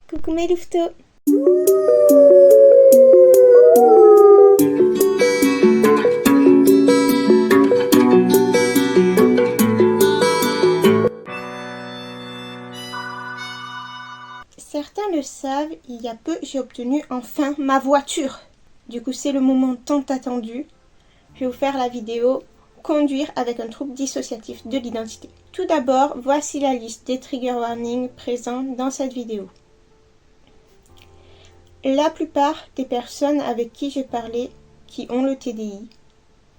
Coucou mes louveteaux. Certains le savent, il y a peu, j'ai obtenu enfin ma voiture. Du coup, c'est le moment tant attendu. Je vais vous faire la vidéo conduire avec un trouble dissociatif de l'identité. Tout d'abord, voici la liste des trigger warnings présents dans cette vidéo. La plupart des personnes avec qui j'ai parlé qui ont le TDI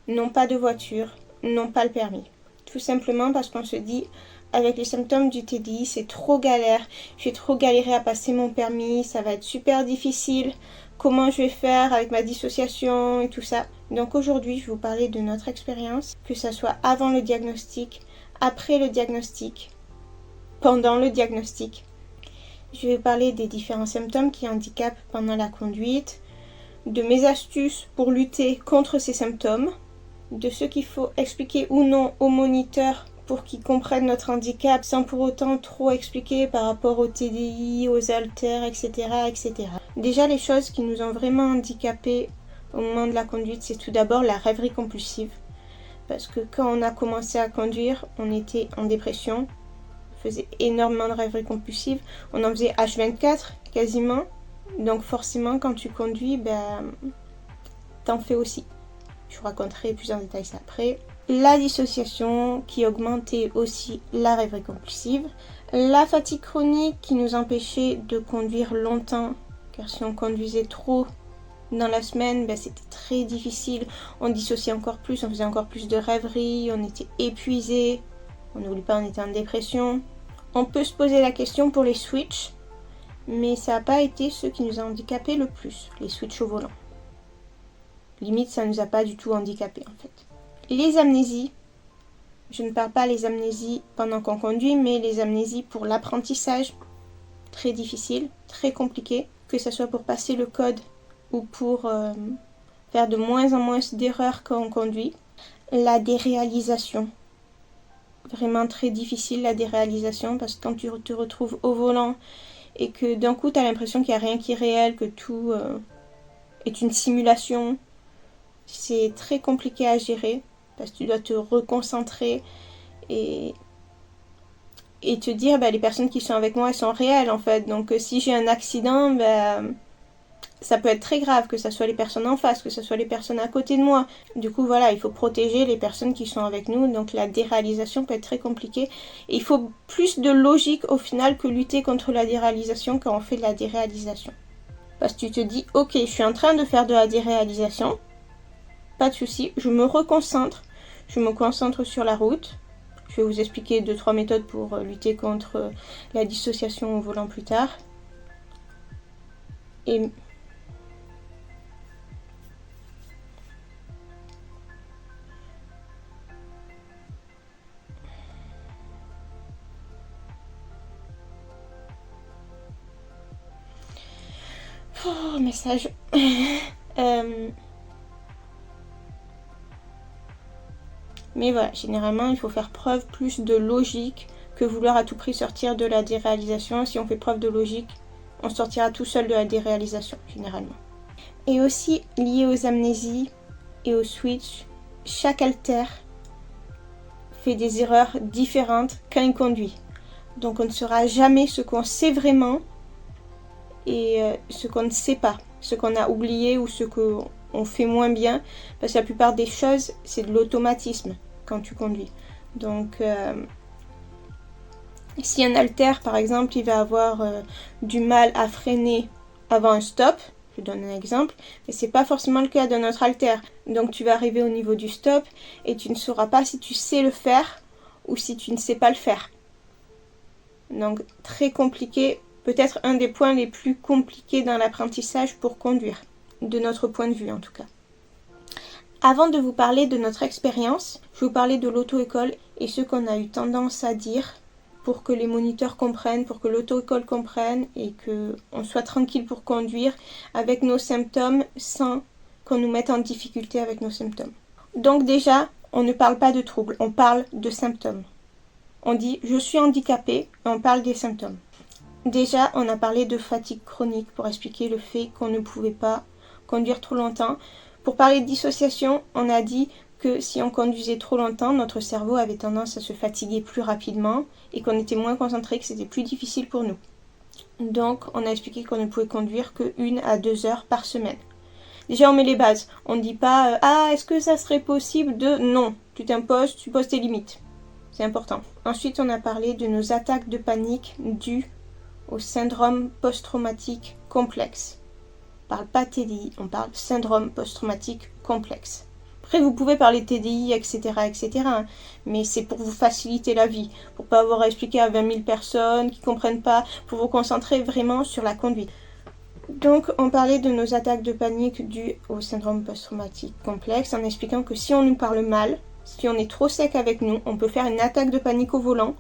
n'ont pas de voiture, n'ont pas le permis. Tout simplement parce qu'on se dit, avec les symptômes du TDI, c'est trop galère, je vais trop galérer à passer mon permis, ça va être super difficile, comment je vais faire avec ma dissociation et tout ça. Donc aujourd'hui, je vais vous parler de notre expérience, que ce soit avant le diagnostic, après le diagnostic, pendant le diagnostic. Je vais parler des différents symptômes qui handicapent pendant la conduite, de mes astuces pour lutter contre ces symptômes, de ce qu'il faut expliquer ou non aux moniteurs pour qu'ils comprennent notre handicap sans pour autant trop expliquer par rapport au TDI, aux haltères, etc., etc. Déjà, les choses qui nous ont vraiment handicapés au moment de la conduite, c'est tout d'abord la rêverie compulsive. Parce que quand on a commencé à conduire, on était en dépression, on faisait énormément de rêverie compulsive, on en faisait H24 quasiment. Donc forcément, quand tu conduis, t'en fais aussi. Je vous raconterai plus en détail ça après. La dissociation qui augmentait aussi la rêverie compulsive. La fatigue chronique qui nous empêchait de conduire longtemps. Car si on conduisait trop dans la semaine, c'était très difficile. On dissociait encore plus, on faisait encore plus de rêveries, on était épuisé. On n'oublie pas, on était en dépression. On peut se poser la question pour les switches. Mais ça n'a pas été ce qui nous a handicapés le plus, les switches au volant. Limite, ça ne nous a pas du tout handicapés en fait. Les amnésies, je ne parle pas les amnésies pendant qu'on conduit, mais les amnésies pour l'apprentissage, très difficile, très compliqué, que ce soit pour passer le code ou pour faire de moins en moins d'erreurs quand on conduit. La déréalisation, vraiment très difficile la déréalisation, parce que quand tu te retrouves au volant et que d'un coup tu as l'impression qu'il n'y a rien qui est réel, que tout est une simulation, c'est très compliqué à gérer parce que tu dois te reconcentrer et te dire les personnes qui sont avec moi elles sont réelles en fait, donc si j'ai un accident ça peut être très grave, que ce soit les personnes en face, que ce soit les personnes à côté de moi. Du coup voilà, il faut protéger les personnes qui sont avec nous, donc la déréalisation peut être très compliquée et il faut plus de logique au final que lutter contre la déréalisation quand on fait de la déréalisation. Parce que tu te dis ok, je suis en train de faire de la déréalisation, pas de souci, je me reconcentre, je me concentre sur la route. Je vais vous expliquer 2-3 méthodes pour lutter contre la dissociation au volant plus tard. Et message. Mais voilà, généralement, il faut faire preuve plus de logique que vouloir à tout prix sortir de la déréalisation. Si on fait preuve de logique, on sortira tout seul de la déréalisation, généralement. Et aussi, lié aux amnésies et aux switches, chaque haltère fait des erreurs différentes quand il conduit. Donc on ne saura jamais ce qu'on sait vraiment et ce qu'on ne sait pas, ce qu'on a oublié ou ce qu'on fait moins bien, parce que la plupart des choses c'est de l'automatisme quand tu conduis. Donc si un haltère par exemple il va avoir du mal à freiner avant un stop, je donne un exemple, mais c'est pas forcément le cas d'un autre haltère. Donc tu vas arriver au niveau du stop et tu ne sauras pas si tu sais le faire ou si tu ne sais pas le faire. Donc très compliqué, peut-être un des points les plus compliqués dans l'apprentissage pour conduire, de notre point de vue en tout cas. Avant de vous parler de notre expérience, je vais vous parler de l'auto-école et ce qu'on a eu tendance à dire pour que les moniteurs comprennent, pour que l'auto-école comprenne et qu'on soit tranquille pour conduire avec nos symptômes sans qu'on nous mette en difficulté avec nos symptômes. Donc déjà, on ne parle pas de troubles, on parle de symptômes. On dit « je suis handicapé » et on parle des symptômes. Déjà, on a parlé de fatigue chronique pour expliquer le fait qu'on ne pouvait pas conduire trop longtemps. Pour parler de dissociation, on a dit que si on conduisait trop longtemps, notre cerveau avait tendance à se fatiguer plus rapidement et qu'on était moins concentré, que c'était plus difficile pour nous. Donc, on a expliqué qu'on ne pouvait conduire que 1 à 2 heures par semaine. Déjà, on met les bases. On ne dit pas « Ah, est-ce que ça serait possible de… » Non, tu t'imposes, tu poses tes limites. C'est important. Ensuite, on a parlé de nos attaques de panique dues au syndrome post-traumatique complexe. On ne parle pas TDI, on parle syndrome post-traumatique complexe. Après, vous pouvez parler TDI, etc., etc., mais c'est pour vous faciliter la vie, pour pas avoir à expliquer à 20 000 personnes qui comprennent pas, pour vous concentrer vraiment sur la conduite. Donc, on parlait de nos attaques de panique dues au syndrome post-traumatique complexe en expliquant que si on nous parle mal, si on est trop sec avec nous, on peut faire une attaque de panique au volant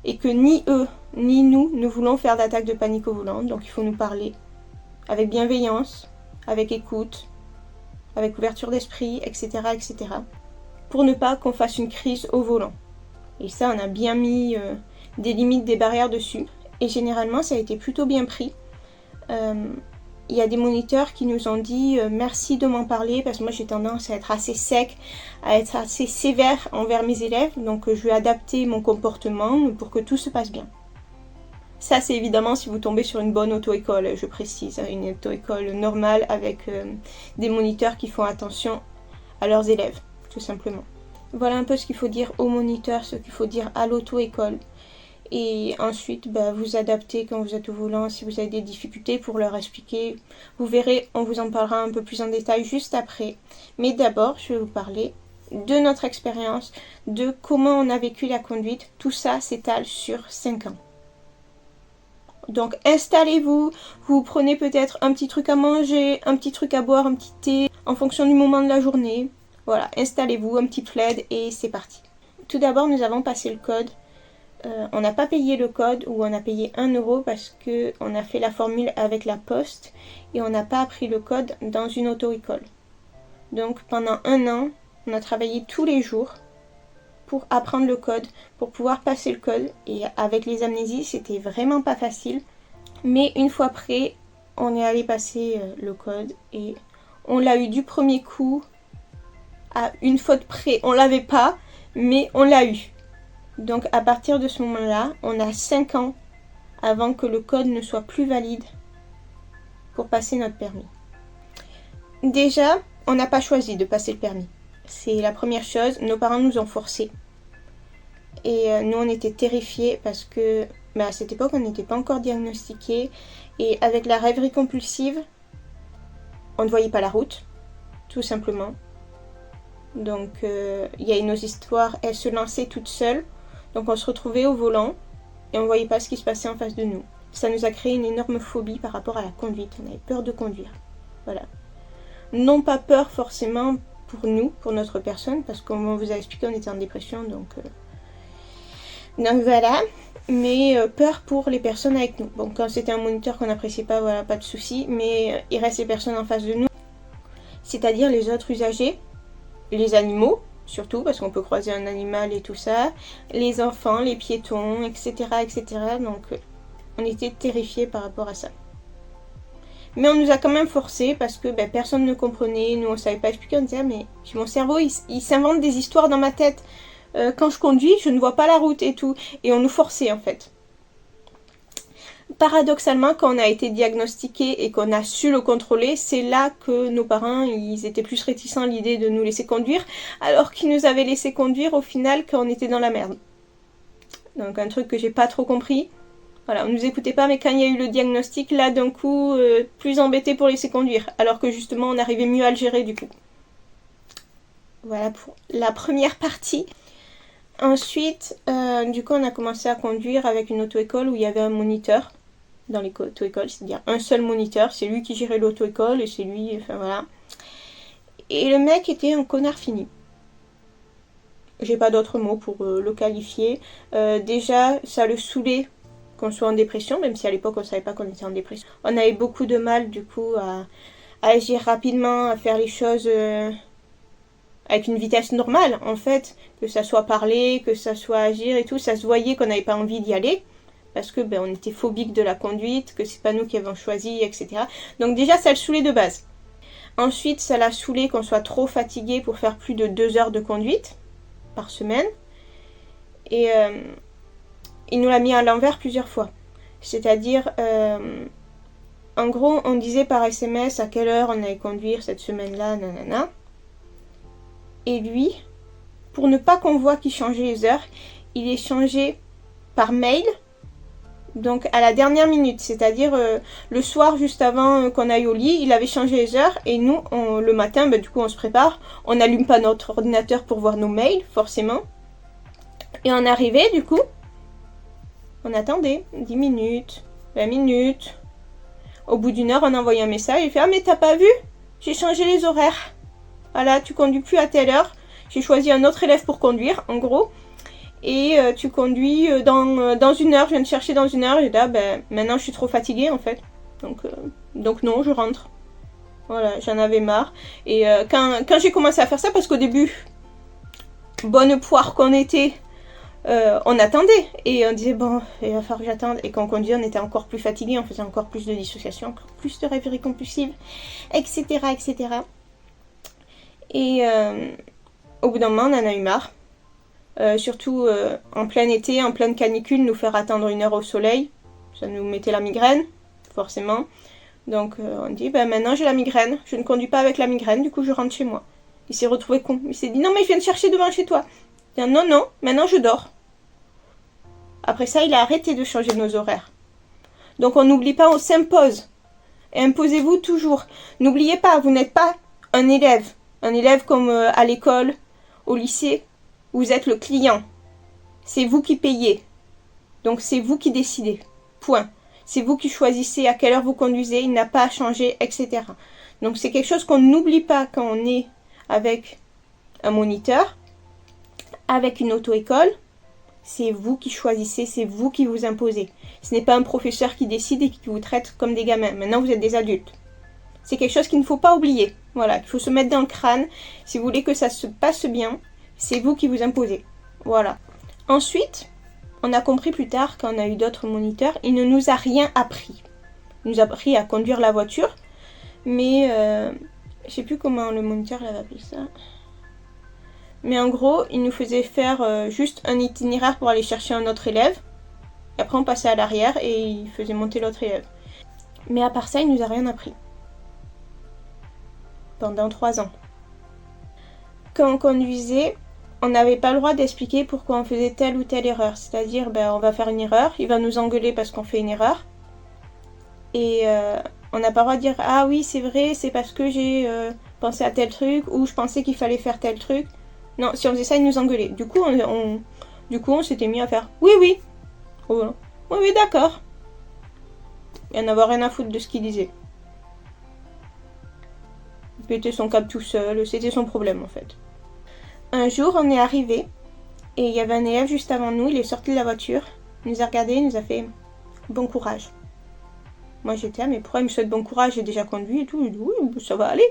et que ni eux, ni nous ne voulons faire d'attaque de panique au volant. Donc, il faut nous parler avec bienveillance, avec écoute, avec ouverture d'esprit, etc., etc. pour ne pas qu'on fasse une crise au volant. Et ça, on a bien mis des limites, des barrières dessus. Et généralement, ça a été plutôt bien pris. Il y a des moniteurs qui nous ont dit merci de m'en parler parce que moi j'ai tendance à être assez sec, à être assez sévère envers mes élèves, donc je vais adapter mon comportement pour que tout se passe bien. Ça c'est évidemment si vous tombez sur une bonne auto-école, je précise, une auto-école normale avec des moniteurs qui font attention à leurs élèves, tout simplement. Voilà un peu ce qu'il faut dire aux moniteurs, ce qu'il faut dire à l'auto-école. Et ensuite, vous adaptez quand vous êtes au volant si vous avez des difficultés pour leur expliquer. Vous verrez, on vous en parlera un peu plus en détail juste après. Mais d'abord, je vais vous parler de notre expérience, de comment on a vécu la conduite. Tout ça s'étale sur 5 ans. Donc installez-vous, vous prenez peut-être un petit truc à manger, un petit truc à boire, un petit thé, en fonction du moment de la journée. Voilà, installez-vous, un petit plaid et c'est parti. Tout d'abord, nous avons passé le code. On n'a pas payé le code ou on a payé 1 € parce qu'on a fait la formule avec la poste et on n'a pas appris le code dans une auto-école. Donc pendant 1 an, on a travaillé tous les jours pour apprendre le code, pour pouvoir passer le code. Et avec les amnésies, c'était vraiment pas facile. Mais une fois prêt, on est allé passer le code et on l'a eu du premier coup à une faute près. On l'avait pas, mais on l'a eu. Donc à partir de ce moment-là, on a 5 ans avant que le code ne soit plus valide pour passer notre permis. Déjà, on n'a pas choisi de passer le permis. C'est la première chose, nos parents nous ont forcés. Et nous, on était terrifiés parce que à cette époque, on n'était pas encore diagnostiqués. Et avec la rêverie compulsive, on ne voyait pas la route, tout simplement. Donc il y a nos histoires, elles se lançaient toutes seules. Donc on se retrouvait au volant et on ne voyait pas ce qui se passait en face de nous. Ça nous a créé une énorme phobie par rapport à la conduite. On avait peur de conduire. Voilà. Non pas peur forcément pour nous, pour notre personne, parce qu'on vous a expliqué, on était en dépression, donc voilà. Mais peur pour les personnes avec nous. Bon, quand c'était un moniteur qu'on n'appréciait pas, voilà, pas de souci. Mais il reste les personnes en face de nous, c'est-à-dire les autres usagers, les animaux, surtout parce qu'on peut croiser un animal et tout ça, les enfants, les piétons, etc., etc. Donc on était terrifiés par rapport à ça. Mais on nous a quand même forcés parce que personne ne comprenait, nous on savait pas expliquer, on disait mais mon cerveau il s'invente des histoires dans ma tête. Quand je conduis, je ne vois pas la route et tout. Et on nous forçait en fait. Paradoxalement, quand on a été diagnostiqué et qu'on a su le contrôler, c'est là que nos parents, ils étaient plus réticents à l'idée de nous laisser conduire, alors qu'ils nous avaient laissé conduire au final quand on était dans la merde. Donc un truc que j'ai pas trop compris. Voilà, on nous écoutait pas, mais quand il y a eu le diagnostic, là d'un coup, plus embêté pour laisser conduire, alors que justement on arrivait mieux à le gérer du coup. Voilà pour la première partie. Ensuite, du coup, on a commencé à conduire avec une auto-école où il y avait un moniteur dans les auto-écoles, c'est-à-dire un seul moniteur, c'est lui qui gérait l'auto-école et c'est lui, enfin voilà. Et le mec était un connard fini. J'ai pas d'autres mots pour le qualifier. Déjà, ça le saoulait qu'on soit en dépression, même si à l'époque on savait pas qu'on était en dépression. On avait beaucoup de mal du coup à agir rapidement, à faire les choses avec une vitesse normale en fait, que ça soit parler, que ça soit agir et tout, ça se voyait qu'on n'avait pas envie d'y aller parce que on était phobique de la conduite, que c'est pas nous qui avons choisi, etc. Donc déjà, ça le saoulait de base. Ensuite, ça l'a saoulé qu'on soit trop fatigué pour faire plus de 2 heures de conduite par semaine. Et il nous l'a mis à l'envers plusieurs fois. C'est-à-dire, en gros, on disait par SMS à quelle heure on allait conduire cette semaine-là, nanana. Et lui, pour ne pas qu'on voit qu'il changeait les heures, il est changé par mail, donc à la dernière minute, c'est-à-dire le soir juste avant qu'on aille au lit, il avait changé les heures et nous, le matin, du coup on se prépare, on n'allume pas notre ordinateur pour voir nos mails, forcément. Et on arrivait du coup, on attendait 10 minutes, 20 minutes. Au bout d'1 heure, on envoyait un message, il fait « Ah mais t'as pas vu? J'ai changé les horaires. Voilà, tu conduis plus à telle heure. J'ai choisi un autre élève pour conduire, en gros. Et tu conduis dans 1 heure. Je viens de chercher dans 1 heure. Et là, maintenant, je suis trop fatiguée, en fait. Donc non, je rentre. Voilà, j'en avais marre. Et quand j'ai commencé à faire ça, parce qu'au début, bonne poire qu'on était, on attendait. Et on disait, bon, il va falloir que j'attende. Et quand on conduisait, on était encore plus fatigué. On faisait encore plus de dissociation, encore plus de rêveries compulsives, etc., etc. Et au bout d'un moment, on en a eu marre. Surtout en plein été, en pleine canicule, nous faire attendre 1 heure au soleil. Ça nous mettait la migraine, forcément. Donc on dit, maintenant j'ai la migraine. Je ne conduis pas avec la migraine, du coup je rentre chez moi. Il s'est retrouvé con. Il s'est dit, non mais je viens de chercher devant chez toi. Il dit, non, non, maintenant je dors. Après ça, il a arrêté de changer nos horaires. Donc on n'oublie pas, on s'impose. Et imposez-vous toujours. N'oubliez pas, vous n'êtes pas un élève. Un élève comme à l'école, au lycée, vous êtes le client. C'est vous qui payez. Donc c'est vous qui décidez. Point. C'est vous qui choisissez à quelle heure vous conduisez, il n'a pas à changer, etc. Donc c'est quelque chose qu'on n'oublie pas quand on est avec un moniteur, avec une auto-école. C'est vous qui choisissez, c'est vous qui vous imposez. Ce n'est pas un professeur qui décide et qui vous traite comme des gamins. Maintenant vous êtes des adultes. C'est quelque chose qu'il ne faut pas oublier. Voilà, il faut se mettre dans le crâne. Si vous voulez que ça se passe bien, c'est vous qui vous imposez. Voilà. Ensuite, on a compris plus tard, quand on a eu d'autres moniteurs, il ne nous a rien appris. Il nous a appris à conduire la voiture, mais je sais plus comment le moniteur l'avait appelé ça. Mais en gros, il nous faisait faire juste un itinéraire pour aller chercher un autre élève. Et après, on passait à l'arrière et il faisait monter l'autre élève. Mais à part ça, il nous a rien appris. Pendant 3 ans. Quand on conduisait, on n'avait pas le droit d'expliquer pourquoi on faisait telle ou telle erreur. C'est-à-dire, on va faire une erreur, il va nous engueuler parce qu'on fait une erreur. Et on n'a pas le droit de dire « Ah oui, c'est vrai, c'est parce que j'ai pensé à tel truc » ou « Je pensais qu'il fallait faire tel truc ». Non, si on faisait ça, il nous engueulait. Du coup, on s'était mis à faire « Oui, oui ». Oh, oui, oui, d'accord. Et on n'avait rien à foutre de ce qu'il disait. Il pétait son câble tout seul, c'était son problème en fait. Un jour, on est arrivé et il y avait un élève juste avant nous, il est sorti de la voiture, il nous a regardé, il nous a fait « Bon courage ». Moi j'étais « Ah mais pourquoi il me souhaite bon courage, j'ai déjà conduit et tout ». Il dit « Oui, ça va aller ».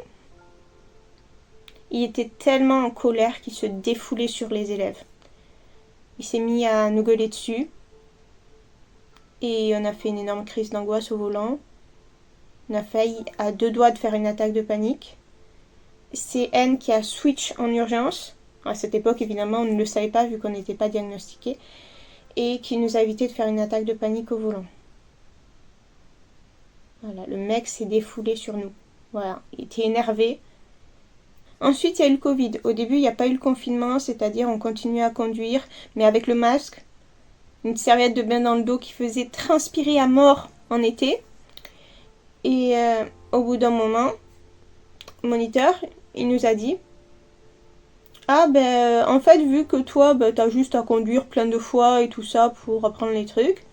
Il était tellement en colère qu'il se défoulait sur les élèves. Il s'est mis à nous gueuler dessus et on a fait une énorme crise d'angoisse au volant. On a failli à 2 doigts de faire une attaque de panique. C'est N qui a switch en urgence. À cette époque, évidemment, on ne le savait pas vu qu'on n'était pas diagnostiqué. Et qui nous a évité de faire une attaque de panique au volant. Voilà, le mec s'est défoulé sur nous. Voilà, il était énervé. Ensuite, il y a eu le Covid. Au début, il n'y a pas eu le confinement, c'est-à-dire on continuait à conduire, mais avec le masque, une serviette de bain dans le dos qui faisait transpirer à mort en été. Et au bout d'un moment, le moniteur, il nous a dit « Ah en fait, vu que toi, t'as juste à conduire plein de fois et tout ça pour apprendre les trucs,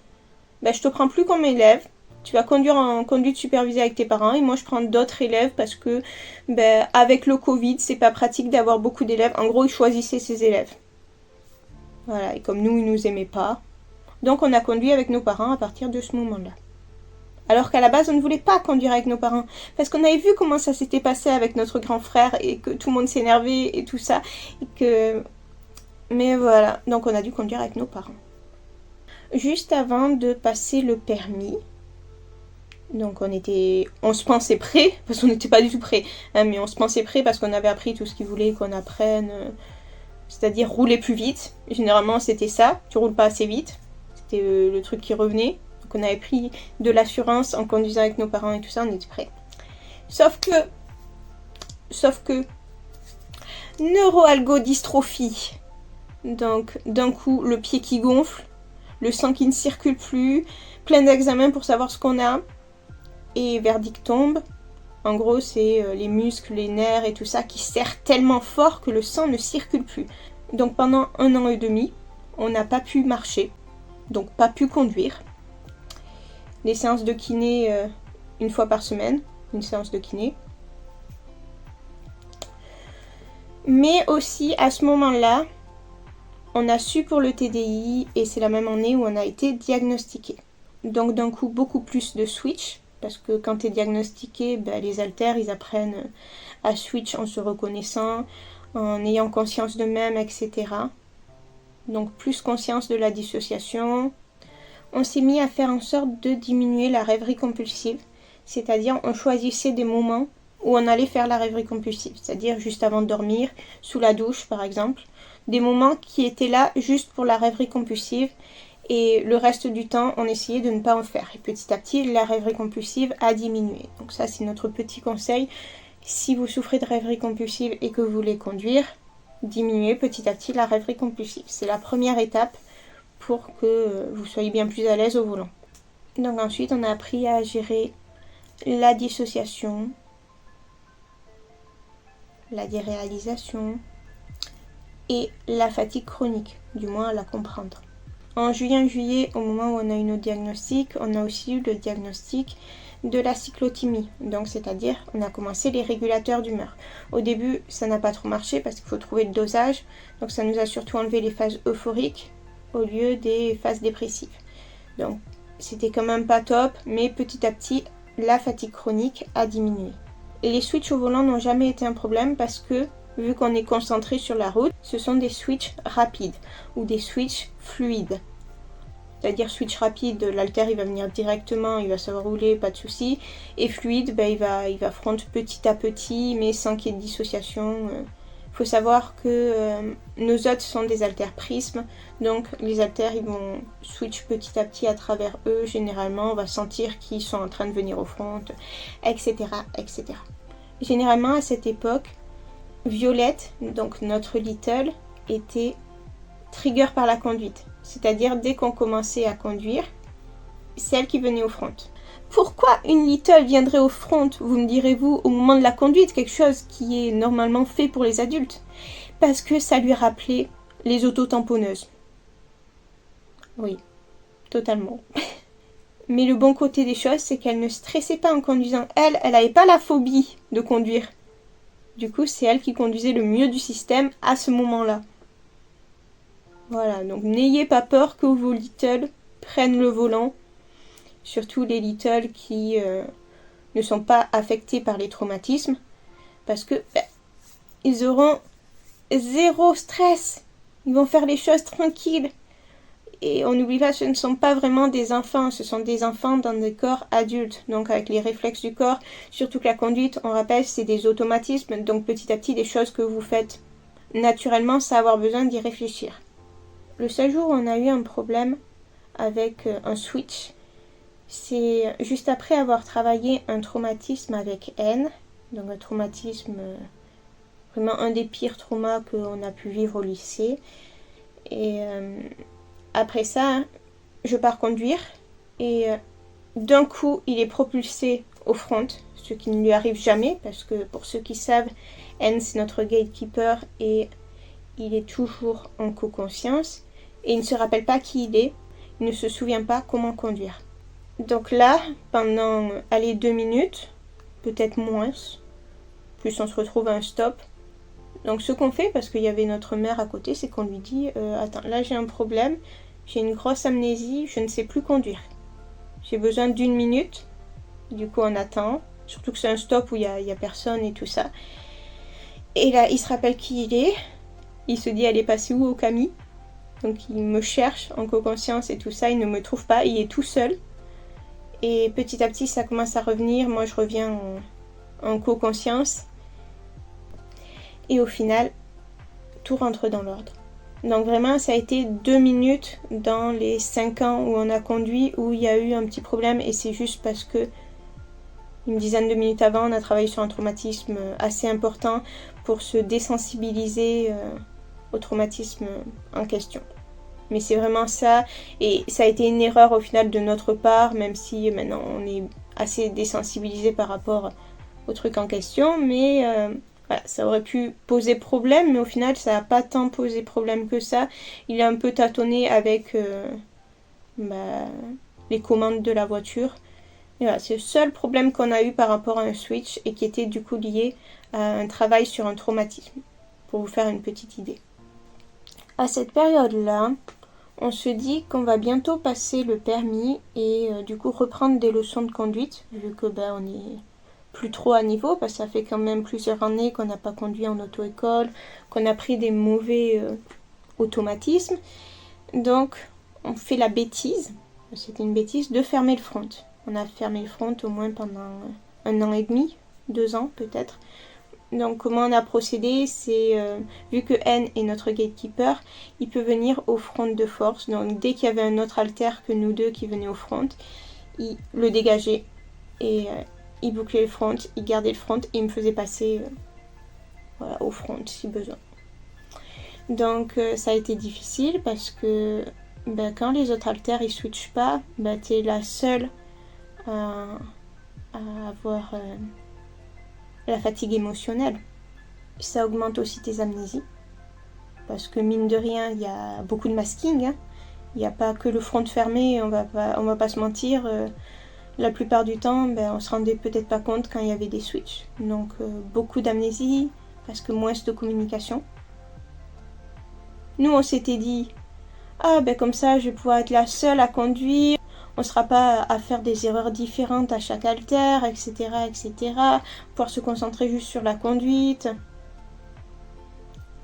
je te prends plus comme élève. Tu vas conduire en conduite supervisée avec tes parents et moi je prends d'autres élèves parce que avec le Covid, c'est pas pratique d'avoir beaucoup d'élèves. » En gros, il choisissait ses élèves. Voilà, et comme nous, il nous aimait pas. Donc on a conduit avec nos parents à partir de ce moment-là. Alors qu'à la base, on ne voulait pas conduire avec nos parents. Parce qu'on avait vu comment ça s'était passé avec notre grand frère et que tout le monde s'énervait et tout ça. Mais voilà, donc on a dû conduire avec nos parents. juste avant de passer le permis. Donc on se pensait prêt, parce qu'on n'était pas du tout prêt, hein, mais on se pensait prêt parce qu'on avait appris tout ce qu'il voulait qu'on apprenne, c'est-à-dire rouler plus vite. Généralement c'était ça, tu roules pas assez vite, c'était le truc qui revenait. Donc on avait pris de l'assurance en conduisant avec nos parents et tout ça, on était prêt. Sauf que neuroalgodystrophie. Donc d'un coup le pied qui gonfle, le sang qui ne circule plus, plein d'examens pour savoir ce qu'on a. Et verdict tombe. En gros, c'est les muscles, les nerfs et tout ça qui serrent tellement fort que le sang ne circule plus. Donc pendant 1 an et demi, on n'a pas pu marcher, donc pas pu conduire. Les séances de kiné 1 fois par semaine, une séance de kiné. Mais aussi à ce moment-là, on a su pour le TDI et c'est la même année où on a été diagnostiqué. Donc d'un coup, beaucoup plus de switch. Parce que quand tu es diagnostiqué, les haltères, ils apprennent à switch en se reconnaissant, en ayant conscience d'eux-mêmes, etc. Donc plus conscience de la dissociation. On s'est mis à faire en sorte de diminuer la rêverie compulsive. C'est-à-dire, on choisissait des moments où on allait faire la rêverie compulsive. C'est-à-dire juste avant de dormir, sous la douche par exemple. Des moments qui étaient là juste pour la rêverie compulsive. Et le reste du temps, on essayait de ne pas en faire. Et petit à petit, la rêverie compulsive a diminué. Donc ça, c'est notre petit conseil. Si vous souffrez de rêverie compulsive et que vous voulez conduire, diminuez petit à petit la rêverie compulsive. C'est la première étape pour que vous soyez bien plus à l'aise au volant. Donc ensuite, on a appris à gérer la dissociation, la déréalisation et la fatigue chronique, du moins à la comprendre. En juillet, au moment où on a eu notre diagnostic, on a aussi eu le diagnostic de la cyclothymie. Donc, c'est-à-dire, on a commencé les régulateurs d'humeur. Au début, ça n'a pas trop marché parce qu'il faut trouver le dosage. Donc, ça nous a surtout enlevé les phases euphoriques au lieu des phases dépressives. Donc, c'était quand même pas top, mais petit à petit, la fatigue chronique a diminué. Les switches au volant n'ont jamais été un problème parce que, vu qu'on est concentré sur la route, ce sont des switches rapides ou des switches fluides. C'est-à-dire switch rapide, l'haltère il va venir directement, il va savoir rouler, pas de souci. Et fluide, il va front petit à petit, mais sans qu'il y ait de dissociation. Il faut savoir que nos autres sont des haltères prismes, donc les haltères ils vont switch petit à petit à travers eux. Généralement, on va sentir qu'ils sont en train de venir au front, etc., etc. Généralement, à cette époque, Violette, donc notre Little, était trigger par la conduite. C'est-à-dire, dès qu'on commençait à conduire, c'est elle qui venait au front. Pourquoi une Little viendrait au front, vous me direz-vous, au moment de la conduite, quelque chose qui est normalement fait pour les adultes? Parce que ça lui rappelait les autotamponneuses. Oui, totalement. Mais le bon côté des choses, c'est qu'elle ne stressait pas en conduisant. Elle n'avait pas la phobie de conduire. Du coup, c'est elle qui conduisait le mieux du système à ce moment-là. Voilà, donc n'ayez pas peur que vos Little prennent le volant. Surtout les Little qui ne sont pas affectés par les traumatismes. Parce que ils auront zéro stress. Ils vont faire les choses tranquilles. Et on n'oublie pas, ce ne sont pas vraiment des enfants. Ce sont des enfants dans des corps adultes. Donc avec les réflexes du corps. Surtout que la conduite, on rappelle, c'est des automatismes. Donc petit à petit, des choses que vous faites naturellement sans avoir besoin d'y réfléchir. Le seul jour où on a eu un problème avec un switch, c'est juste après avoir travaillé un traumatisme avec N. Donc un traumatisme, vraiment un des pires traumas qu'on a pu vivre au lycée. Et après ça, je pars conduire et d'un coup, il est propulsé au front, ce qui ne lui arrive jamais parce que pour ceux qui savent, N c'est notre gatekeeper et il est toujours en co-conscience et il ne se rappelle pas qui il est, il ne se souvient pas comment conduire. Donc là, pendant 2 minutes, peut-être moins, plus on se retrouve à un stop. Donc ce qu'on fait, parce qu'il y avait notre mère à côté, c'est qu'on lui dit attends, là j'ai un problème, j'ai une grosse amnésie, je ne sais plus conduire. J'ai besoin d'1 minute. Du coup on attend, surtout que c'est un stop où il y a personne et tout ça. Et là il se rappelle qui il est, il se dit elle est passée où au Camille? Donc il me cherche en co-conscience et tout ça, il ne me trouve pas, il est tout seul. Et petit à petit ça commence à revenir, moi je reviens en co-conscience. Et au final, tout rentre dans l'ordre. Donc vraiment, ça a été 2 minutes dans les 5 ans où on a conduit, où il y a eu un petit problème, et c'est juste parce que une dizaine de minutes avant, on a travaillé sur un traumatisme assez important pour se désensibiliser au traumatisme en question. Mais c'est vraiment ça, et ça a été une erreur au final de notre part, même si maintenant on est assez désensibilisé par rapport au truc en question, mais voilà, ça aurait pu poser problème, mais au final ça n'a pas tant posé problème que ça. Il a un peu tâtonné avec les commandes de la voiture. Et voilà, c'est le seul problème qu'on a eu par rapport à un switch et qui était du coup lié à un travail sur un traumatisme, pour vous faire une petite idée. À cette période-là, on se dit qu'on va bientôt passer le permis et du coup reprendre des leçons de conduite, vu que on est plus trop à niveau, parce que ça fait quand même plusieurs années qu'on n'a pas conduit en auto-école, qu'on a pris des mauvais automatismes. Donc on fait la bêtise, c'était une bêtise, de fermer le front. On a fermé le front au moins pendant 1 an et demi, 2 ans peut-être. Donc comment on a procédé, c'est vu que N est notre gatekeeper, il peut venir au front de force. Donc dès qu'il y avait un autre alter que nous deux qui venait au front, il le dégageait et il bouclait le front, il gardait le front et il me faisait passer au front si besoin. Donc ça a été difficile parce que quand les autres alters ils switchent pas, t'es la seule à avoir la fatigue émotionnelle. Ça augmente aussi tes amnésies. Parce que mine de rien, il y a beaucoup de masking. Hein. Il n'y a pas que le front fermé, on va pas se mentir. La plupart du temps, on se rendait peut-être pas compte quand il y avait des switches. Donc beaucoup d'amnésie, parce que moins de communication. Nous, on s'était dit, comme ça, je vais pouvoir être la seule à conduire. On ne sera pas à faire des erreurs différentes à chaque alter, etc., etc. Pouvoir se concentrer juste sur la conduite.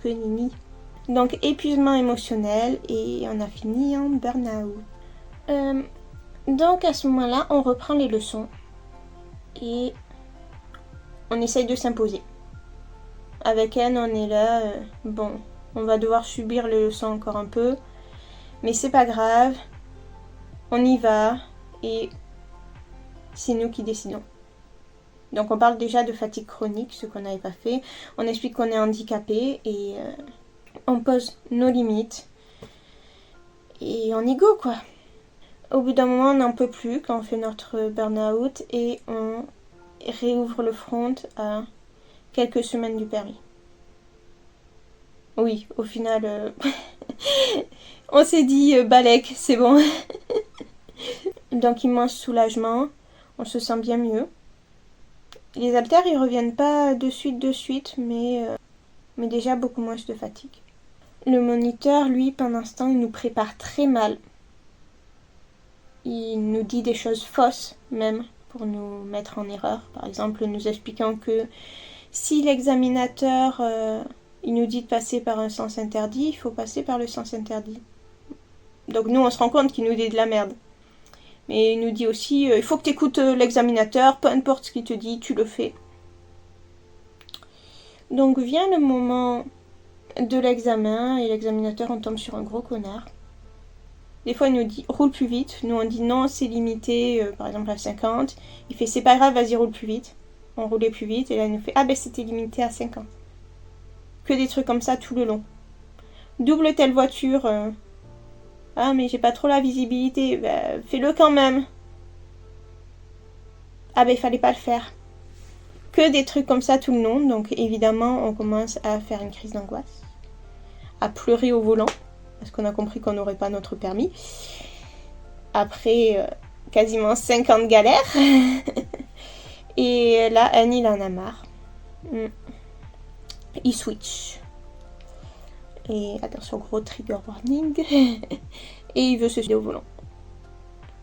Que nini. Donc épuisement émotionnel et on a fini en burn-out. Donc à ce moment-là, on reprend les leçons et on essaye de s'imposer. Avec Anne, on est là, on va devoir subir les leçons encore un peu, mais c'est pas grave. On y va et c'est nous qui décidons. Donc on parle déjà de fatigue chronique, ce qu'on n'avait pas fait. On explique qu'on est handicapé et on pose nos limites. Et on y go quoi. Au bout d'un moment on n'en peut plus quand on fait notre burn-out et on réouvre le front à quelques semaines du permis. Oui, au final, on s'est dit balèque, c'est bon. Donc immense soulagement, on se sent bien mieux. Les haltères ils reviennent pas de suite, mais déjà beaucoup moins de fatigue. Le moniteur, lui, pendant ce temps, il nous prépare très mal. Il nous dit des choses fausses, même, pour nous mettre en erreur. Par exemple, nous expliquant que si l'examinateur, il nous dit de passer par un sens interdit, il faut passer par le sens interdit. Donc nous, on se rend compte qu'il nous dit de la merde. Mais il nous dit aussi, il faut que tu écoutes l'examinateur, peu importe ce qu'il te dit, tu le fais. Donc vient le moment de l'examen et l'examinateur, on tombe sur un gros connard. Des fois il nous dit roule plus vite, nous on dit non c'est limité par exemple à 50, il fait c'est pas grave vas-y roule plus vite, on roulait plus vite et là il nous fait c'était limité à 50. Que des trucs comme ça tout le long. Double telle voiture, mais j'ai pas trop la visibilité, fais-le quand même. Il fallait pas le faire. Que des trucs comme ça tout le long, donc évidemment on commence à faire une crise d'angoisse, à pleurer au volant, parce qu'on a compris qu'on n'aurait pas notre permis. Après quasiment 5 ans de galère. Et là, Annie, il en a marre. Il switch. Et attention, gros trigger warning. Et il veut se suicider au volant.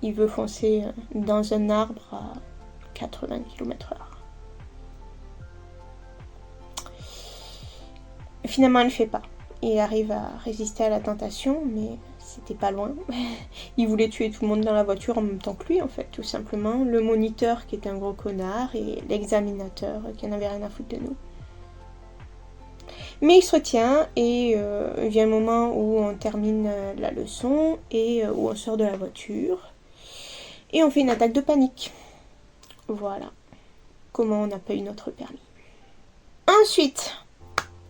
Il veut foncer dans un arbre à 80 km/h. Finalement, il ne le fait pas. il arrive à résister à la tentation, mais c'était pas loin. Il voulait tuer tout le monde dans la voiture en même temps que lui, en fait, tout simplement. Le moniteur qui était un gros connard et l'examinateur qui n'avait rien à foutre de nous. Mais il se retient et il vient un moment où on termine la leçon et où on sort de la voiture. Et on fait une attaque de panique. Voilà comment on n'a pas eu notre permis. Ensuite,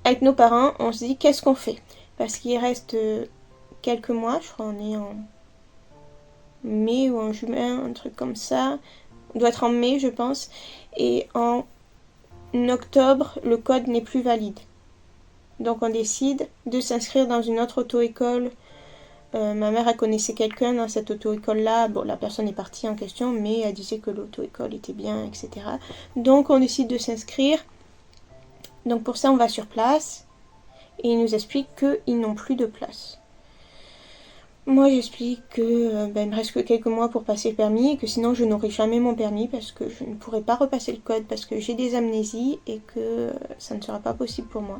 avec nos parents, on se dit qu'est-ce qu'on fait? Parce qu'il reste quelques mois, je crois on est en mai ou en juin, un truc comme ça. On doit être en mai, je pense. Et en octobre, le code n'est plus valide. Donc on décide de s'inscrire dans une autre auto-école. Ma mère, elle connaissait quelqu'un dans cette auto-école-là. Bon, la personne est partie en question, mais elle disait que l'auto-école était bien, etc. Donc on décide de s'inscrire. Donc pour ça, on va sur place. Et ils nous expliquent qu'ils n'ont plus de place. Moi, j'explique que il me reste que quelques mois pour passer le permis et que sinon je n'aurai jamais mon permis parce que je ne pourrai pas repasser le code parce que j'ai des amnésies et que ça ne sera pas possible pour moi.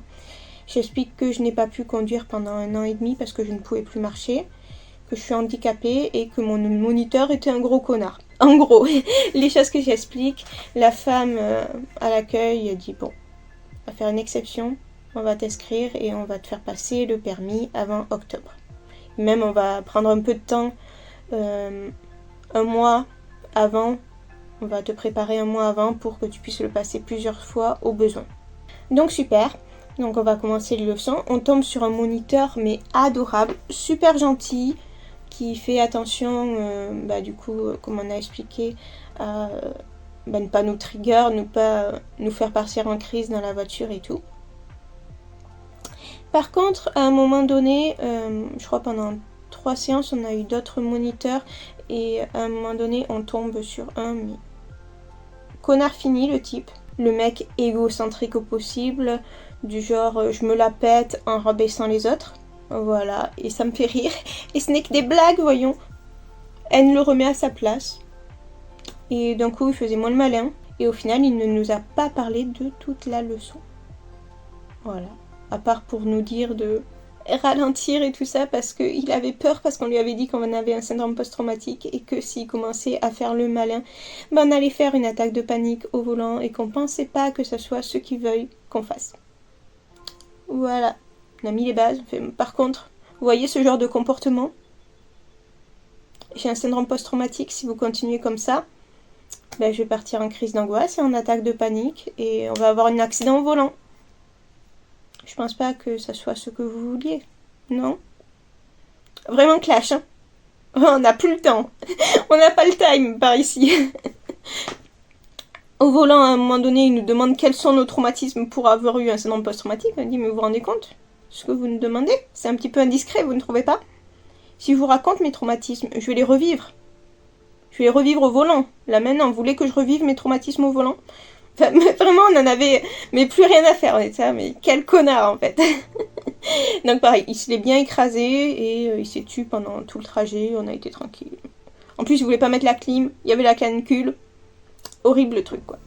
J'explique que je n'ai pas pu conduire pendant 1 an et demi parce que je ne pouvais plus marcher, que je suis handicapée et que mon moniteur était un gros connard. En gros, les choses que j'explique, la femme à l'accueil dit bon, on va faire une exception, on va t'inscrire et on va te faire passer le permis avant octobre. Même on va prendre un peu de temps, 1 mois avant, on va te préparer 1 mois avant pour que tu puisses le passer plusieurs fois au besoin. Donc super. Donc on va commencer les leçons. On tombe sur un moniteur mais adorable, super gentil, qui fait attention, du coup, comme on a expliqué, à ne pas nous trigger, ne pas nous faire partir en crise dans la voiture et tout. Par contre, à un moment donné, je crois pendant 3 séances, on a eu d'autres moniteurs et à un moment donné, on tombe sur un mais connard fini, le type. Le mec égocentrique au possible, du genre je me la pète en rabaissant les autres. Voilà, et ça me fait rire. Et ce n'est que des blagues, voyons. Elle le remet à sa place. Et d'un coup, il faisait moins le malin. Et au final, il ne nous a pas parlé de toute la leçon. Voilà. À part pour nous dire de ralentir et tout ça, parce qu'il avait peur, parce qu'on lui avait dit qu'on avait un syndrome post-traumatique et que s'il commençait à faire le malin, on allait faire une attaque de panique au volant et qu'on pensait pas que ce soit ce qu'il veuille qu'on fasse. Voilà, on a mis les bases. Par contre, vous voyez ce genre de comportement? J'ai un syndrome post-traumatique, si vous continuez comme ça, je vais partir en crise d'angoisse et en attaque de panique et on va avoir un accident au volant. Je pense pas que ça soit ce que vous vouliez, non? Vraiment clash, hein? On n'a plus le temps. On n'a pas le time par ici. Au volant, à un moment donné, il nous demande quels sont nos traumatismes pour avoir eu un syndrome post-traumatique. On dit, mais vous vous rendez compte ce que vous nous demandez? C'est un petit peu indiscret, vous ne trouvez pas? Si je vous raconte mes traumatismes, je vais les revivre. Je vais les revivre au volant. Là maintenant, vous voulez que je revive mes traumatismes au volant? Enfin, vraiment, on en avait mais plus rien à faire. On était ça, mais quel connard en fait. Donc pareil, il se l'est bien écrasé et il s'est tué pendant tout le trajet. On a été tranquille. En plus, il voulait pas mettre la clim. Il y avait la canicule. Horrible truc quoi.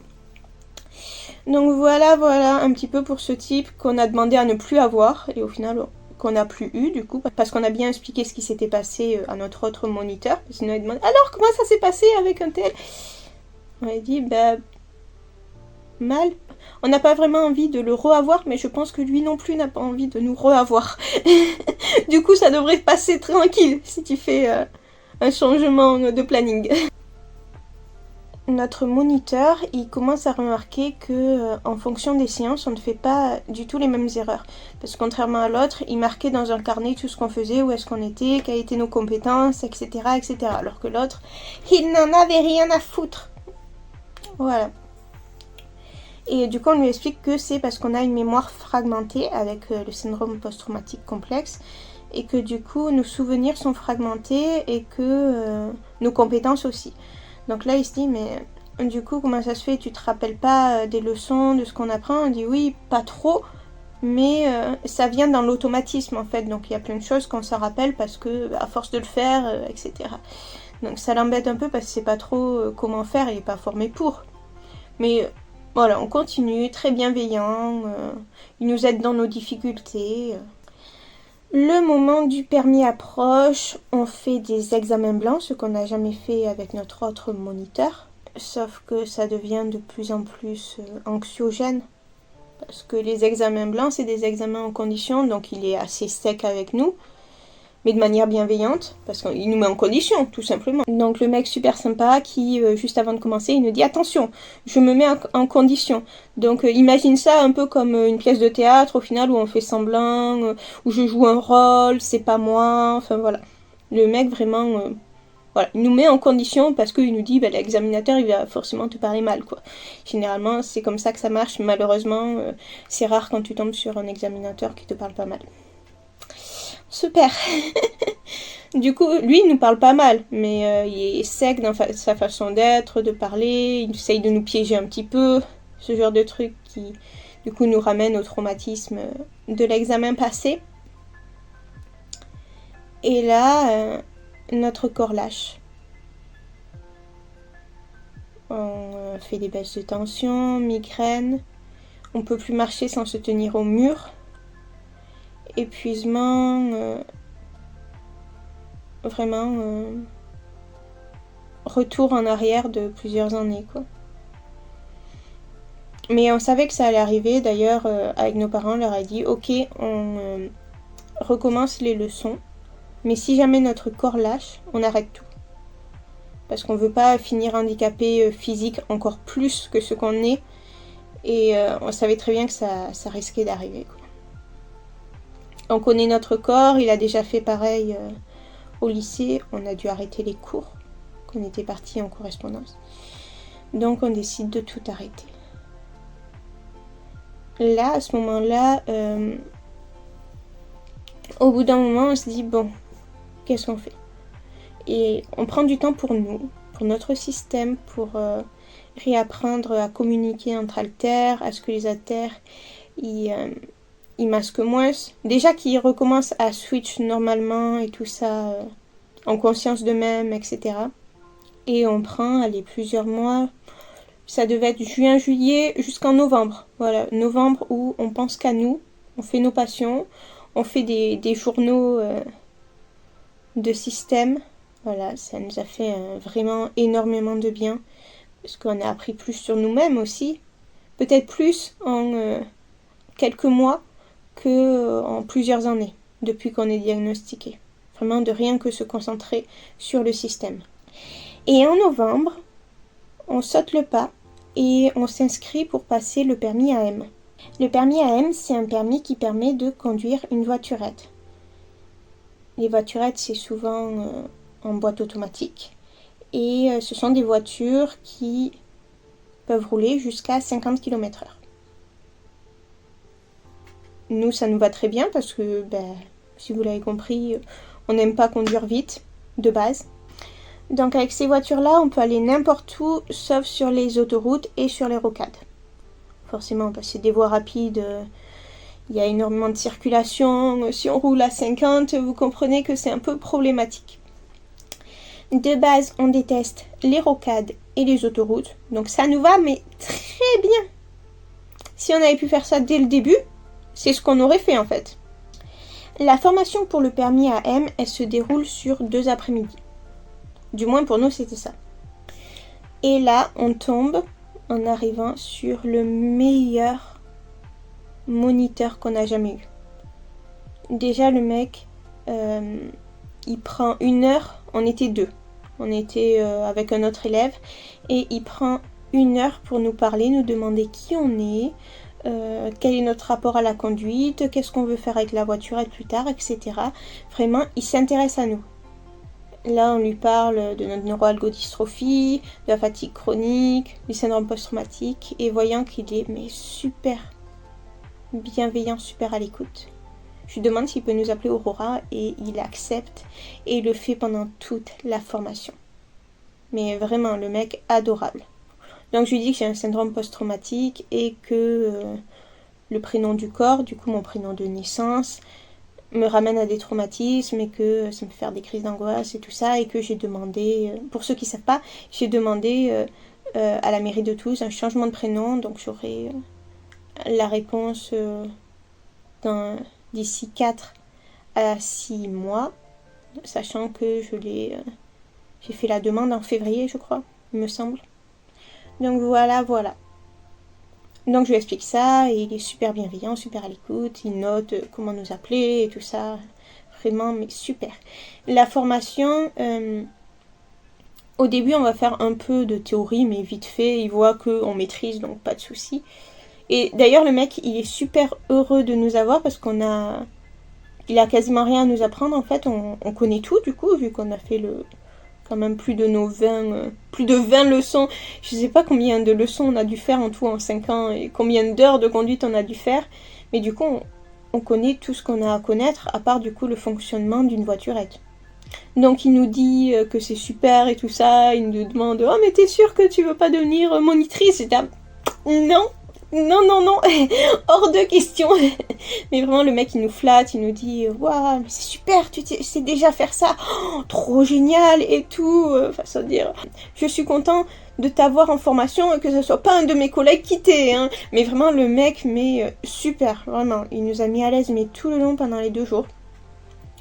Donc voilà un petit peu pour ce type qu'on a demandé à ne plus avoir et au final qu'on n'a plus eu du coup parce qu'on a bien expliqué ce qui s'était passé à notre autre moniteur. Sinon il demande alors comment ça s'est passé avec un tel. On a dit mal. On n'a pas vraiment envie de le reavoir, mais je pense que lui non plus n'a pas envie de nous reavoir. Du coup, ça devrait passer tranquille si tu fais un changement de planning. Notre moniteur, il commence à remarquer que en fonction des séances, on ne fait pas du tout les mêmes erreurs. Parce que contrairement à l'autre, il marquait dans un carnet tout ce qu'on faisait, où est-ce qu'on était, quelles étaient nos compétences, etc., etc. Alors que l'autre, il n'en avait rien à foutre. Voilà. Et du coup, on lui explique que c'est parce qu'on a une mémoire fragmentée avec le syndrome post-traumatique complexe et que du coup, nos souvenirs sont fragmentés et que nos compétences aussi. Donc là, il se dit, mais du coup, comment ça se fait? Tu te rappelles pas des leçons, de ce qu'on apprend? On dit oui, pas trop, mais ça vient dans l'automatisme en fait. Donc il y a plein de choses qu'on s'en rappelle parce que, à force de le faire, etc. Donc ça l'embête un peu parce que c'est pas trop comment faire, il n'est pas formé pour. Mais voilà, on continue, très bienveillant, il nous aide dans nos difficultés. Le moment du permis approche, on fait des examens blancs, ce qu'on n'a jamais fait avec notre autre moniteur. Sauf que ça devient de plus en plus anxiogène. Parce que les examens blancs, c'est des examens en condition, donc il est assez sec avec nous. Mais de manière bienveillante, parce qu'il nous met en condition, tout simplement. Donc le mec super sympa qui, juste avant de commencer, il nous dit « Attention, je me mets en condition ». Donc imagine ça un peu comme une pièce de théâtre, au final, où on fait semblant, où je joue un rôle, c'est pas moi, enfin voilà. Le mec vraiment, voilà, il nous met en condition parce qu'il nous dit bah, « L'examinateur, il va forcément te parler mal, quoi ». Généralement, c'est comme ça que ça marche, malheureusement, c'est rare quand tu tombes sur un examinateur qui te parle pas mal. Super. Du coup, lui, il nous parle pas mal, mais il est sec dans sa façon d'être, de parler, il essaye de nous piéger un petit peu, ce genre de truc qui, du coup, nous ramène au traumatisme de l'examen passé. Et là, notre corps lâche. On fait des baisses de tension, migraine, on peut plus marcher sans se tenir au mur, épuisement... vraiment retour en arrière de plusieurs années, quoi. Mais on savait que ça allait arriver. D'ailleurs, avec nos parents, on leur a dit ok, on recommence les leçons, mais si jamais notre corps lâche, on arrête tout. Parce qu'on veut pas finir handicapé physique encore plus que ce qu'on est. Et on savait très bien que ça risquait d'arriver, quoi. On connaît notre corps, il a déjà fait pareil au lycée, on a dû arrêter les cours, qu'on était partis en correspondance. Donc on décide de tout arrêter. Là, à ce moment-là, au bout d'un moment, on se dit, bon, qu'est-ce qu'on fait? Et on prend du temps pour nous, pour notre système, pour réapprendre à communiquer entre haltères, à ce que les haltères, ils masquent moins. Déjà qu'ils recommencent à switch normalement et tout ça, en conscience d'eux-mêmes, etc. Et on prend, allez, plusieurs mois. Ça devait être juin, juillet, jusqu'en novembre. Voilà, novembre où on pense qu'à nous, on fait nos passions, on fait des journaux de système. Voilà, ça nous a fait vraiment énormément de bien. Parce qu'on a appris plus sur nous-mêmes aussi. Peut-être plus en quelques mois que en plusieurs années, depuis qu'on est diagnostiqué. Vraiment de rien que se concentrer sur le système. Et en novembre, on saute le pas et on s'inscrit pour passer le permis AM. Le permis AM, c'est un permis qui permet de conduire une voiturette. Les voiturettes, c'est souvent en boîte automatique. Et ce sont des voitures qui peuvent rouler jusqu'à 50 km/h. Nous, ça nous va très bien parce que, si vous l'avez compris, on n'aime pas conduire vite, de base. Donc avec ces voitures-là, on peut aller n'importe où, sauf sur les autoroutes et sur les rocades. Forcément, parce que c'est des voies rapides, il y a énormément de circulation. Si on roule à 50, vous comprenez que c'est un peu problématique. De base, on déteste les rocades et les autoroutes. Donc ça nous va, mais très bien. Si on avait pu faire ça dès le début, c'est ce qu'on aurait fait en fait. La formation pour le permis AM, elle se déroule sur 2 après-midi. Du moins pour nous, c'était ça. Et là, on tombe en arrivant sur le meilleur moniteur qu'on a jamais eu. Déjà, le mec, il prend 1 heure. On était 2. On était avec un autre élève. Et il prend 1 heure pour nous parler, nous demander qui on est, quel est notre rapport à la conduite, qu'est-ce qu'on veut faire avec la voiturette plus tard, etc. Vraiment, il s'intéresse à nous. Là, on lui parle de notre neuroalgodystrophie, de la fatigue chronique, du syndrome post-traumatique, et voyant qu'il est super bienveillant, super à l'écoute. Je lui demande s'il peut nous appeler Aurora, et il accepte, et il le fait pendant toute la formation. Mais vraiment, le mec adorable. Donc je lui dis que j'ai un syndrome post-traumatique et que le prénom du corps, du coup mon prénom de naissance, me ramène à des traumatismes et que ça me fait faire des crises d'angoisse et tout ça, et que j'ai demandé, pour ceux qui ne savent pas, j'ai demandé à la mairie de Toulouse un changement de prénom, donc j'aurai la réponse d'ici 4 à 6 mois, sachant que j'ai fait la demande en février, je crois, il me semble. Donc voilà. Donc je lui explique ça, et il est super bienveillant, super à l'écoute, il note comment nous appeler et tout ça. Vraiment, mais super. La formation, au début on va faire un peu de théorie, mais vite fait, il voit qu'on maîtrise, donc pas de souci. Et d'ailleurs le mec, il est super heureux de nous avoir parce il a quasiment rien à nous apprendre en fait, on connaît tout du coup, vu qu'on a fait quand même plus de 20 leçons. Je sais pas combien de leçons on a dû faire en tout en 5 ans et combien d'heures de conduite on a dû faire, mais du coup on connaît tout ce qu'on a à connaître, à part du coup le fonctionnement d'une voiturette. Donc il nous dit que c'est super et tout ça, il nous demande « Oh mais t'es sûre que tu veux pas devenir monitrice ?» J'étais non, hors de question. Mais vraiment le mec il nous flatte, il nous dit « Waouh, mais c'est super, tu sais déjà faire ça, oh, trop génial et tout. » Façon de dire « Je suis content de t'avoir en formation et que ce soit pas un de mes collègues qui t'ait. Hein. » Mais vraiment le mec, mais super, vraiment. Il nous a mis à l'aise mais tout le long pendant les 2 jours.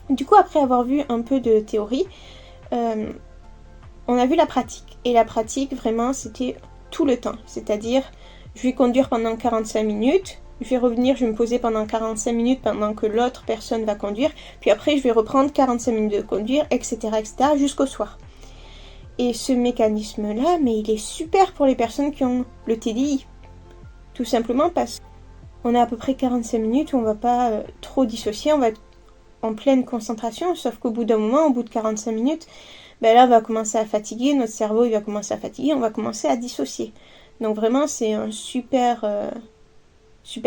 Du coup, après avoir vu un peu de théorie, on a vu la pratique. Et la pratique, vraiment, c'était tout le temps. C'est-à-dire, je vais conduire pendant 45 minutes, je vais revenir, je vais me poser pendant 45 minutes pendant que l'autre personne va conduire, puis après, je vais reprendre 45 minutes de conduire, etc., jusqu'au soir. Et ce mécanisme-là, mais il est super pour les personnes qui ont le TDI. Tout simplement parce qu'on a à peu près 45 minutes où on ne va pas trop dissocier, on va être en pleine concentration, sauf qu'au bout d'un moment, au bout de 45 minutes, ben là, on va commencer à fatiguer, notre cerveau il va commencer à fatiguer, on va commencer à dissocier. Donc vraiment, c'est un super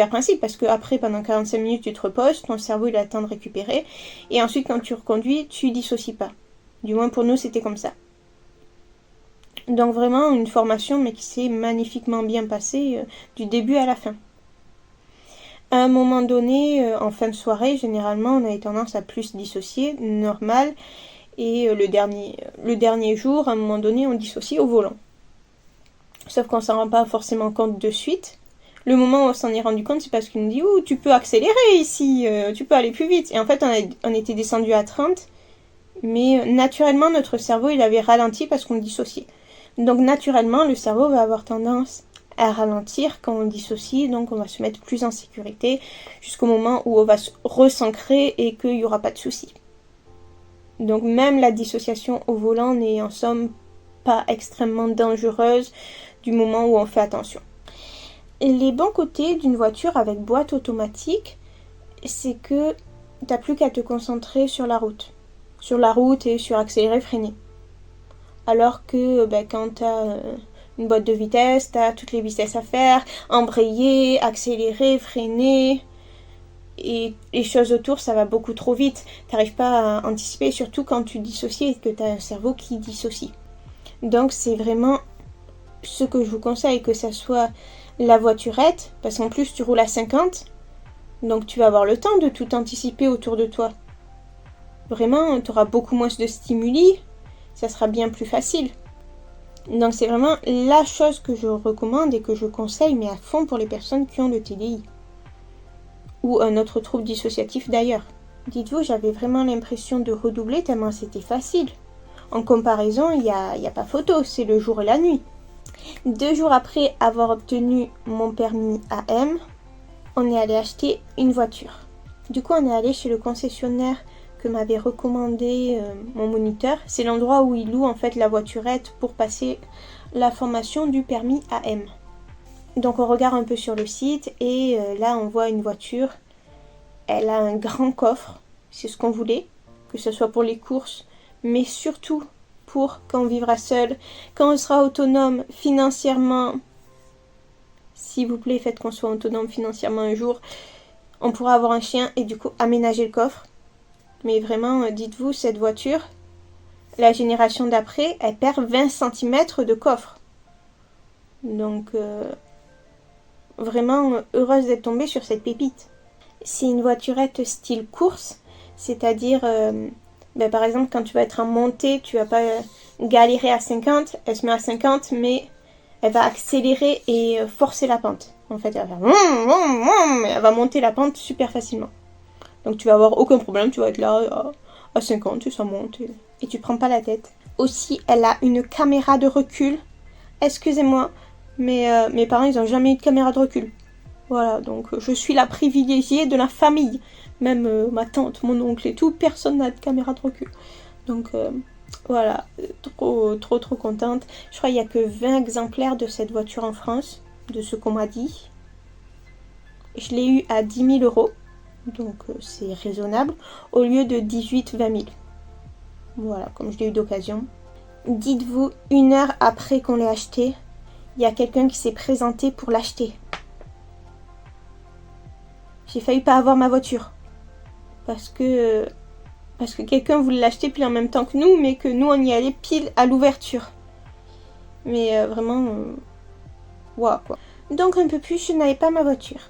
principe, parce que après, pendant 45 minutes, tu te reposes, ton cerveau il a le temps de récupérer, et ensuite, quand tu reconduis, tu dissocies pas. Du moins pour nous, c'était comme ça. Donc vraiment, une formation, mais qui s'est magnifiquement bien passée du début à la fin. À un moment donné, en fin de soirée, généralement, on avait tendance à plus dissocier, normal. Et le dernier jour, à un moment donné, on dissocie au volant. Sauf qu'on s'en rend pas forcément compte de suite. Le moment où on s'en est rendu compte, c'est parce qu'il nous dit « Ouh, tu peux accélérer ici, tu peux aller plus vite ». Et en fait, on était descendu à 30, mais naturellement, notre cerveau, il avait ralenti parce qu'on dissociait. Donc naturellement, le cerveau va avoir tendance à ralentir quand on dissocie, donc on va se mettre plus en sécurité jusqu'au moment où on va se recentrer et qu'il n'y aura pas de souci. Donc même la dissociation au volant n'est en somme pas extrêmement dangereuse du moment où on fait attention. Et les bons côtés d'une voiture avec boîte automatique, c'est que t'as plus qu'à te concentrer sur la route. Sur la route et sur accélérer, freiner. Alors que quand t'as une boîte de vitesse, t'as toutes les vitesses à faire, embrayer, accélérer, freiner, et les choses autour, ça va beaucoup trop vite. T'arrives pas à anticiper, surtout quand tu dissocies et que t'as un cerveau qui dissocie. Donc c'est vraiment ce que je vous conseille, que ça soit la voiturette, parce qu'en plus tu roules à 50, donc tu vas avoir le temps de tout anticiper autour de toi. Vraiment, tu auras beaucoup moins de stimuli, ça sera bien plus facile. Donc c'est vraiment la chose que je recommande et que je conseille, mais à fond pour les personnes qui ont le TDI. Ou un autre trouble dissociatif d'ailleurs. Dites-vous, j'avais vraiment l'impression de redoubler tellement c'était facile. En comparaison, il n'y a pas photo, c'est le jour et la nuit. 2 jours après avoir obtenu mon permis AM, on est allé acheter une voiture. Du coup, on est allé chez le concessionnaire que m'avait recommandé mon moniteur. C'est l'endroit où il loue en fait la voiturette pour passer la formation du permis AM. Donc on regarde un peu sur le site et là on voit une voiture. Elle a un grand coffre, c'est ce qu'on voulait, que ce soit pour les courses, mais surtout pour quand on vivra seul, quand on sera autonome financièrement. S'il vous plaît, faites qu'on soit autonome financièrement un jour. On pourra avoir un chien et du coup aménager le coffre. Mais vraiment, dites-vous, cette voiture, la génération d'après, elle perd 20 cm de coffre. Donc, vraiment heureuse d'être tombée sur cette pépite. C'est une voiturette style course, c'est-à-dire, par exemple, quand tu vas être en montée, tu vas pas galérer à 50, elle se met à 50, mais elle va accélérer et forcer la pente. En fait, elle va monter la pente super facilement. Donc tu vas avoir aucun problème, tu vas être là à 50 et ça monte et tu prends pas la tête. Aussi, elle a une caméra de recul. Excusez-moi, mais mes parents, ils n'ont jamais eu de caméra de recul. Voilà, donc je suis la privilégiée de la famille. Même ma tante, mon oncle et tout, personne n'a de caméra de recul. Donc voilà, trop contente. Je crois qu'il n'y a que 20 exemplaires de cette voiture en France, de ce qu'on m'a dit. Je l'ai eu à 10 000 €, donc c'est raisonnable, au lieu de 18-20 000. Voilà, comme je l'ai eu d'occasion. Dites-vous, 1 heure après qu'on l'ait acheté, il y a quelqu'un qui s'est présenté pour l'acheter. J'ai failli pas avoir ma voiture. Parce que quelqu'un voulait l'acheter puis en même temps que nous, mais que nous on y allait pile à l'ouverture. Mais vraiment, waouh quoi. Donc un peu plus, je n'avais pas ma voiture.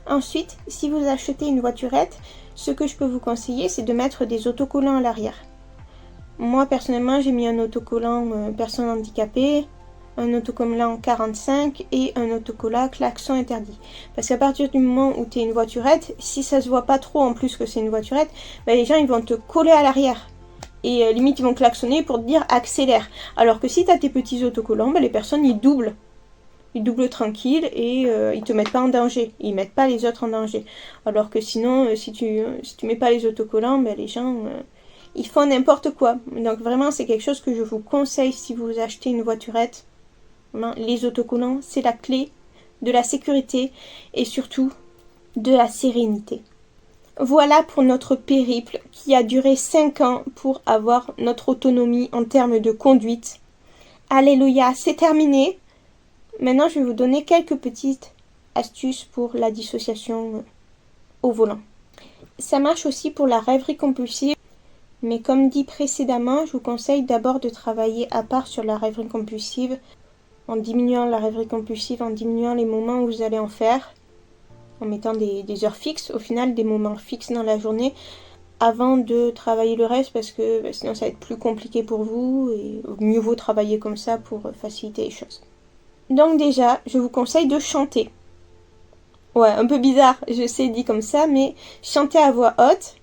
Ensuite, si vous achetez une voiturette, ce que je peux vous conseiller, c'est de mettre des autocollants à l'arrière. Moi personnellement, j'ai mis un autocollant personne handicapée, un autocollant 45 et un autocollant klaxon interdit. Parce qu'à partir du moment où tu es une voiturette, si ça se voit pas trop en plus que c'est une voiturette, bah les gens ils vont te coller à l'arrière. Et limite ils vont klaxonner pour te dire accélère. Alors que si tu as tes petits autocollants, bah les personnes ils doublent. Ils doublent tranquille et ils te mettent pas en danger. Ils mettent pas les autres en danger. Alors que sinon, si tu mets pas les autocollants, bah les gens ils font n'importe quoi. Donc vraiment c'est quelque chose que je vous conseille si vous achetez une voiturette. Les autocollants, c'est la clé de la sécurité et surtout de la sérénité. Voilà pour notre périple qui a duré 5 ans pour avoir notre autonomie en termes de conduite. Alléluia, c'est terminé. Maintenant, je vais vous donner quelques petites astuces pour la dissociation au volant. Ça marche aussi pour la rêverie compulsive. Mais comme dit précédemment, je vous conseille d'abord de travailler à part sur la rêverie compulsive, en diminuant la rêverie compulsive, en diminuant les moments où vous allez en faire, en mettant des heures fixes, au final des moments fixes dans la journée, avant de travailler le reste, parce que sinon ça va être plus compliqué pour vous, et mieux vaut travailler comme ça pour faciliter les choses. Donc déjà, je vous conseille de chanter. Ouais, un peu bizarre, je sais dit comme ça, mais chantez à voix haute,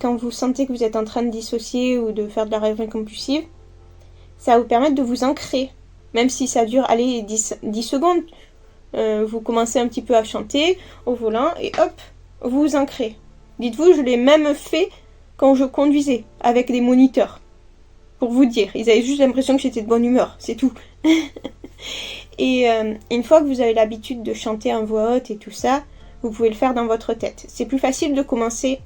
quand vous sentez que vous êtes en train de dissocier ou de faire de la rêverie compulsive, ça va vous permettre de vous ancrer. Même si ça dure, allez, 10 secondes, vous commencez un petit peu à chanter au volant et hop, vous vous ancrez. Dites-vous, je l'ai même fait quand je conduisais avec des moniteurs. Pour vous dire, ils avaient juste l'impression que j'étais de bonne humeur, c'est tout. Et une fois que vous avez l'habitude de chanter en voix haute et tout ça, vous pouvez le faire dans votre tête. C'est plus facile de commencer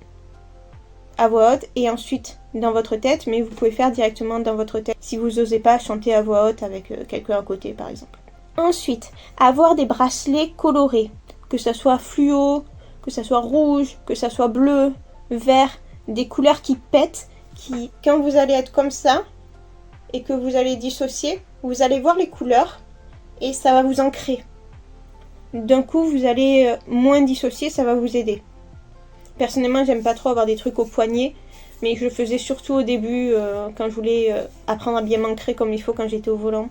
à voix haute et ensuite dans votre tête, mais vous pouvez faire directement dans votre tête si vous n'osez pas chanter à voix haute avec quelqu'un à côté par exemple. Ensuite, avoir des bracelets colorés, que ça soit fluo, que ça soit rouge, que ça soit bleu, vert, des couleurs qui pètent, qui quand vous allez être comme ça et que vous allez dissocier, vous allez voir les couleurs et ça va vous ancrer. D'un coup, vous allez moins dissocier, ça va vous aider. Personnellement, j'aime pas trop avoir des trucs au poignet, mais je le faisais surtout au début quand je voulais apprendre à bien m'ancrer comme il faut quand j'étais au volant.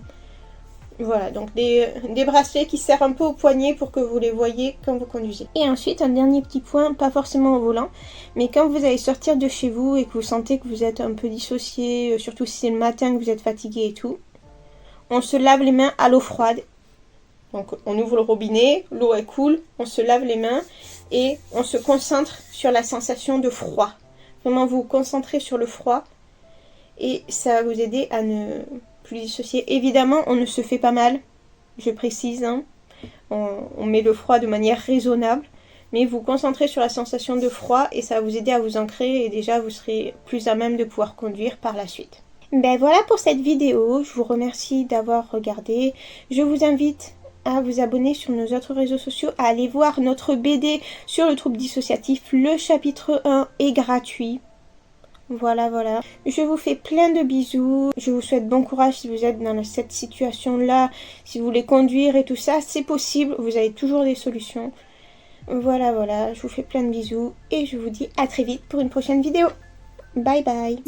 Voilà, donc des bracelets qui servent un peu au poignet pour que vous les voyez quand vous conduisez. Et ensuite, un dernier petit point, pas forcément au volant, mais quand vous allez sortir de chez vous et que vous sentez que vous êtes un peu dissocié, surtout si c'est le matin que vous êtes fatigué et tout, on se lave les mains à l'eau froide. Donc on ouvre le robinet, l'eau est cool, on se lave les mains et on se concentre sur la sensation de froid. Vraiment vous concentrez sur le froid et ça va vous aider à ne plus dissocier. Évidemment, on ne se fait pas mal, je précise, hein. On met le froid de manière raisonnable, mais vous concentrez sur la sensation de froid et ça va vous aider à vous ancrer et déjà vous serez plus à même de pouvoir conduire par la suite. Ben voilà pour cette vidéo, je vous remercie d'avoir regardé. Je vous invite à vous abonner sur nos autres réseaux sociaux, à aller voir notre BD sur le trouble dissociatif. Le chapitre 1 est gratuit. Voilà. Je vous fais plein de bisous. Je vous souhaite bon courage si vous êtes dans cette situation-là. Si vous voulez conduire et tout ça, c'est possible. Vous avez toujours des solutions. Voilà. Je vous fais plein de bisous et je vous dis à très vite pour une prochaine vidéo. Bye bye.